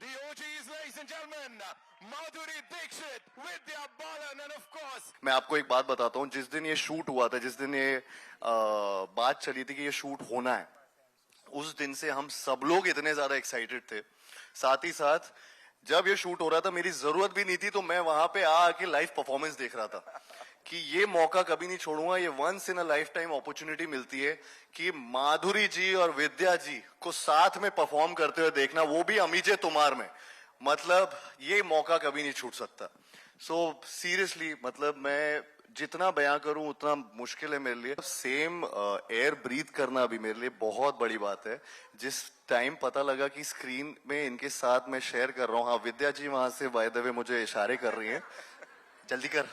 The OGs, ladies and gentlemen, Madhuri Dixit, Vidya Balan, and of course. मैं आपको एक बात बताता हूँ, जिस दिन ये शूट हुआ था, जिस दिन ये बात चली थी कि ये शूट होना है, उस दिन से हम सब लोग इतने ज्यादा एक्साइटेड थे। साथ ही साथ जब ये शूट हो रहा था, मेरी जरूरत भी नहीं थी, तो मैं वहां पे आके लाइव परफॉर्मेंस देख रहा था कि ये मौका कभी नहीं छोड़ूंगा। ये once in a lifetime opportunity मिलती है कि माधुरी जी और विद्या जी को साथ में परफॉर्म करते हुए देखना, वो भी अमीजे तुमार में। मतलब ये मौका कभी नहीं छूट सकता। सो सीरियसली, मतलब मैं जितना बयां करूं उतना मुश्किल है मेरे लिए। सेम एयर ब्रीथ करना भी मेरे लिए बहुत बड़ी बात है। जिस टाइम पता लगा कि स्क्रीन में इनके साथ मैं शेयर कर रहा हूँ, हाँ विद्या जी वहां से बाय द वे मुझे इशारे कर रही हैं, जल्दी कर।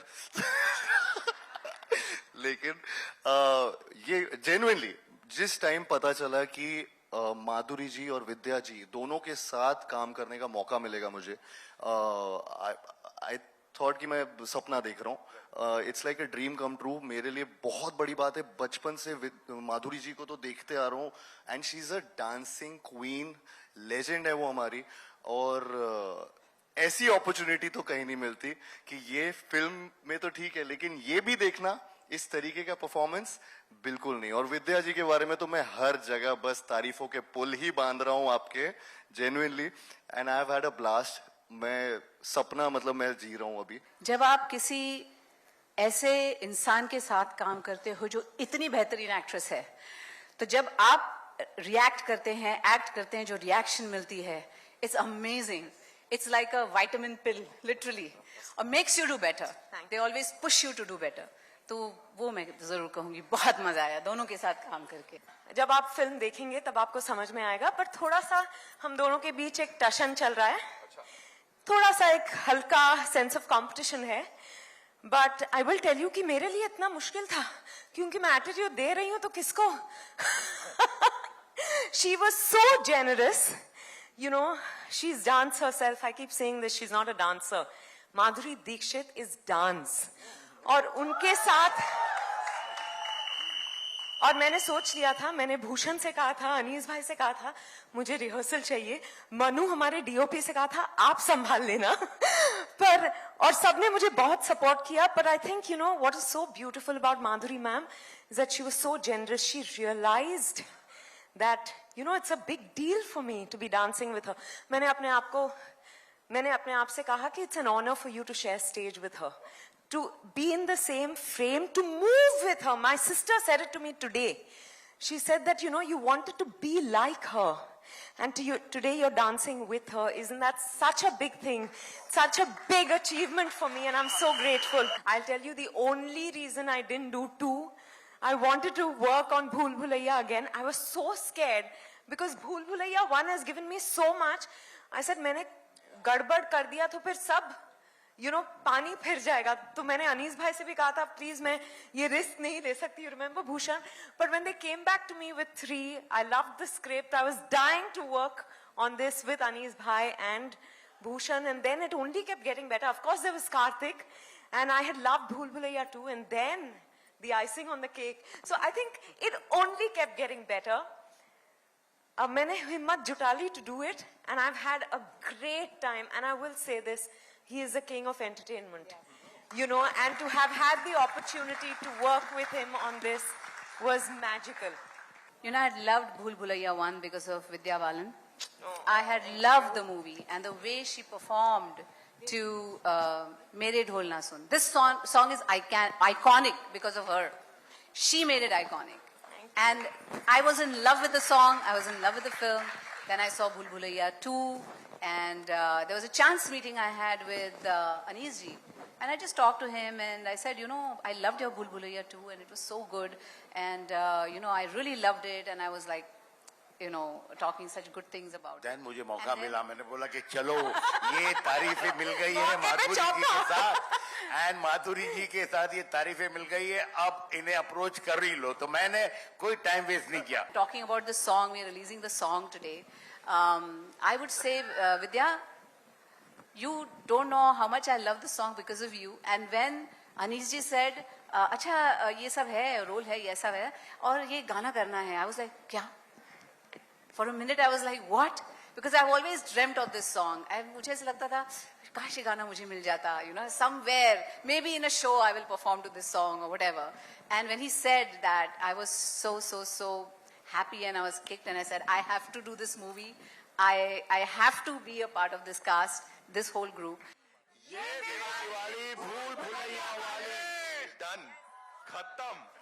लेकिन ये जेन्युइनली जिस टाइम पता चला कि माधुरी जी और विद्या जी दोनों के साथ काम करने का मौका मिलेगा मुझे, आई थॉट कि मैं सपना देख रहा हूँ। It's like a dream come true. मेरे लिए बहुत बड़ी बात है। बचपन से माधुरी जी को तो देखते आ रहा हूँ, and she is a dancing queen, legend है वो हमारी। और ऐसी अपॉर्चुनिटी तो कहीं नहीं मिलती कि ये फिल्म में तो ठीक है, लेकिन ये भी देखना, इस तरीके का परफॉर्मेंस बिल्कुल नहीं। और विद्या जी के बारे में तो मैं हर जगह बस तारीफों के पुल ही बांध रहा हूं आपके, genuinely, and I have had a blast. मैं सपना, मतलब मैं जी रहा हूं अभी। जब आप किसी ऐसे इंसान के साथ काम करते हो जो इतनी बेहतरीन एक्ट्रेस है, तो जब आप रिएक्ट करते हैं, एक्ट करते हैं, जो रिएक्शन मिलती है, it's amazing. It's like a vitamin pill, literally, or makes you do better. They always push you to do better. तो वो मैं जरूर कहूंगी, बहुत मजा आया दोनों के साथ काम करके। जब आप फिल्म देखेंगे तब आपको समझ में आएगा, पर थोड़ा सा हम दोनों के बीच एक टशन चल रहा है। थोड़ा सा एक हल्का सेंस ऑफ कंपटीशन है, but I will tell you कि मेरे लिए इतना मुश्किल था क्योंकि मैं एटीट्यूड दे रही हूं तो किसको। She was so generous. You know, she's dance herself. I keep saying this, she's not a dancer. Madhuri Dixit is dance. और उनके साथ, और मैंने सोच लिया था, मैंने भूषण से कहा था, अनीस भाई से कहा था, मुझे रिहर्सल चाहिए। मनु हमारे डीओपी से कहा था, आप संभाल लेना। पर और सबने मुझे बहुत सपोर्ट किया। पर I think, you know, what is so beautiful about Madhuri ma'am is that she was so generous. She realized that, you know, it's a big deal for me to be dancing with her. मैंने अपने आप से कहा कि it's an honor for you to share stage with her, to be in the same frame, to move with her. My sister said it to me today. She said that, you know, you wanted to be like her, and today you're dancing with her. Isn't that such a big thing, such a big achievement for me, and I'm so grateful. I'll tell you the only reason I didn't do two, I wanted to work on Bhool Bhulaiya again. I was so scared because Bhool Bhulaiya 1 has given me so much. I said, मैंने गड़बड़ कर दिया तो फिर सब, you know, पानी फिर जाएगा। तो मैंने अनीस भाई से भी कहा था, प्लीज मैं ये रिस्क नहीं ले सकती, you remember Bhushan? But when they came back to me with 3, I loved the script. I was dying to work on this with Anis bhai and Bhushan, and then it only kept getting better. Of course, there was Karthik, and I had loved Bhool Bhulaiya too, and then the icing on the cake. So I think it only kept getting better. मैंने हिम्मत जुटा ली to do it, and I've had a great time. And I will say this, he is the king of entertainment. You know, and to have had the opportunity to work with him on this was magical. You know, I had loved Bhool Bhulaiya 1 because of Vidya Balan. I had loved the movie and the way she performed to Mere Dhol Na Sun. This song is iconic because of her. She made it iconic. And I was in love with the song. I was in love with the film. Then I saw Bhool Bhulaiya 2. And there was a chance meeting I had with Anis ji. And I just talked to him and I said, you know, I loved your Bhool Bhulaiya 2 and it was so good. And, you know, I really loved it. And I was like, you know, talking such good things about Then मुझे मौका मिला, मैंने बोला कि चलो ये तारीफें मिल गई है माधुरी जी के साथ, एंड माधुरी जी के साथ ये तारीफें मिल गई है, अब इन्हें अप्रोच कर ही लो। तो मैंने कोई टाइम वेस्ट नहीं किया। Talking about the song, we are releasing the song today. I would say, Vidya, you don't know how much I love the song because of you. And when Anis ji said, अच्छा ये सब है, role है, ये सब है, और ये गाना करना है, I was like, क्या? For a minute I was like, what? because I've always dreamt of this song. And मुझे ऐसा लगता था काश ये गाना मुझे मिल जाता, you know, somewhere, maybe in a show I will perform to this song or whatever. And when he said that, I was so happy and I was kicked and I said, I have to do this movie. I have to be a part of this cast, this whole group. ये दिवाली भूल भुलैया वाले done, खत्म.